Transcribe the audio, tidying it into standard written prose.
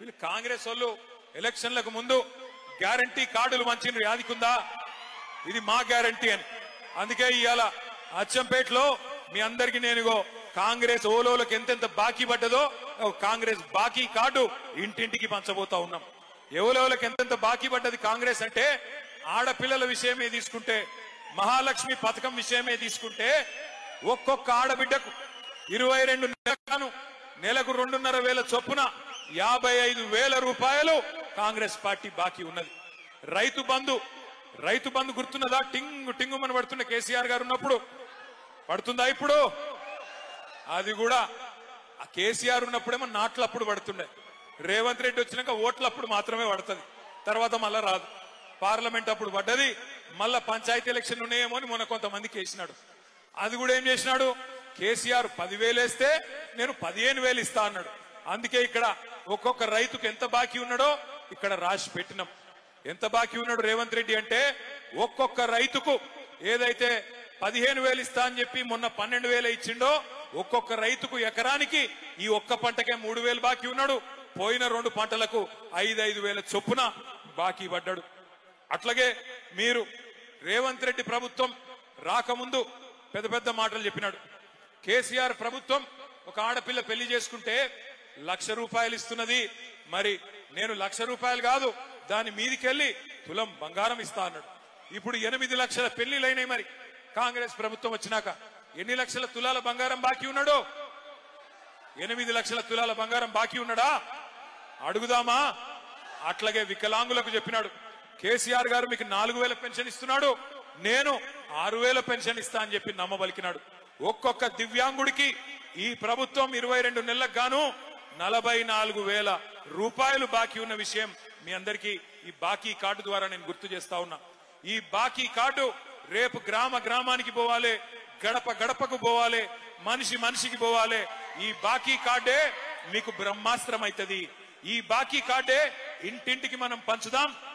వీళ్ళు కాంగ్రెస్ వాళ్ళు ఎలక్షన్లకు ముందు గ్యారంటీ కార్డులు మంచి యాదికుందా, ఇది మా గ్యారంటీ అని. అందుకే ఇవాళ అచ్చంపేటలో మీ అందరికి నేను కాంగ్రెస్ ఓలోలకు ఎంతెంత బాకీ పడ్డదో కాంగ్రెస్ బాకీ కార్డు ఇంటింటికి పంచబోతా ఉన్నాం. ఎవలోలకు ఎంతెంత బాకీ పడ్డది కాంగ్రెస్ అంటే, ఆడపిల్లల విషయమే తీసుకుంటే, మహాలక్ష్మి పథకం విషయమే తీసుకుంటే, ఒక్కొక్క ఆడబిడ్డకు 22 నెలలకు నెలకు 2,500 చొప్పున 55,000 రూపాయలు కాంగ్రెస్ పార్టీ బాకీ ఉన్నది. రైతు బంధు గుర్తున్నదా? టింగు టింగు మన పడుతున్న కేసీఆర్ గారు ఉన్నప్పుడు పడుతుందా? ఇప్పుడు అది కూడా కేసీఆర్ ఉన్నప్పుడేమో నాట్లప్పుడు పడుతుండే, రేవంత్ రెడ్డి వచ్చినాక ఓట్లప్పుడు మాత్రమే పడుతుంది, తర్వాత మళ్ళా రాదు. పార్లమెంట్ అప్పుడు పడ్డది, మళ్ళా పంచాయతీ ఎలక్షన్ ఉన్నాయేమో అని మొన్న కొంతమందికి వేసినాడు. అది కూడా ఏం చేసినాడు, కేసీఆర్ 10,000 వేస్తే నేను 15,000 ఇస్తా అన్నాడు. అందుకే ఇక్కడ ఒక్కొక్క రైతుకు ఎంత బాకీ ఉన్నాడో ఇక్కడ రాసి పెట్టినాం. ఎంత బాకీ ఉన్నాడు రేవంత్ రెడ్డి అంటే, ఒక్కొక్క రైతుకు ఏదైతే 15,000 ఇస్తా అని చెప్పి మొన్న 12,000 ఇచ్చిండో, ఒక్కొక్క రైతుకు ఎకరానికి ఈ ఒక్క పంటకే 3,000 బాకీ ఉన్నాడు. పోయిన 2 పంటలకు 5,000 చొప్పున బాకీ పడ్డాడు. అట్లాగే మీరు రేవంత్ రెడ్డి ప్రభుత్వం రాకముందు పెద్ద పెద్ద మాటలు చెప్పినాడు. కేసీఆర్ ప్రభుత్వం ఒక ఆడపిల్ల పెళ్లి చేసుకుంటే 1,00,000 రూపాయలు ఇస్తున్నది, మరి నేను 1,00,000 రూపాయలు కాదు దాని మీదికెళ్లి తులం బంగారం ఇస్తా అన్నాడు. ఇప్పుడు 8 లక్షల పెళ్లిలైనాయి. మరి కాంగ్రెస్ ప్రభుత్వం వచ్చినాక ఎన్ని లక్షల తులాల బంగారం బాకీ ఉన్నాడో? 8 లక్షల తులాల బంగారం బాకీ ఉన్నాడా? అడుగుదామా? అట్లాగే వికలాంగులకు చెప్పినాడు, కేసీఆర్ గారు మీకు 4,000 పెన్షన్ ఇస్తున్నాడు, నేను 6,000 పెన్షన్ ఇస్తా అని చెప్పి నమ్మబలికినాడు. ఒక్కొక్క దివ్యాంగుడికి ఈ ప్రభుత్వం 22 నెలలకు గాను 44,000 రూపాయలు బాకీ ఉన్న విషయం మీ అందరికీ ఈ బాకీ కార్డు ద్వారా నేను గుర్తు చేస్తా ఉన్నా. ఈ బాకీ కార్డు రేపు గ్రామానికి పోవాలి, గడప గడపకు పోవాలి, మనిషికి పోవాలి. ఈ బాకీ కార్డే మీకు బ్రహ్మాస్త్రం అవుతుంది. ఈ బాకీ కార్డే ఇంటింటికి మనం పంచుదాం.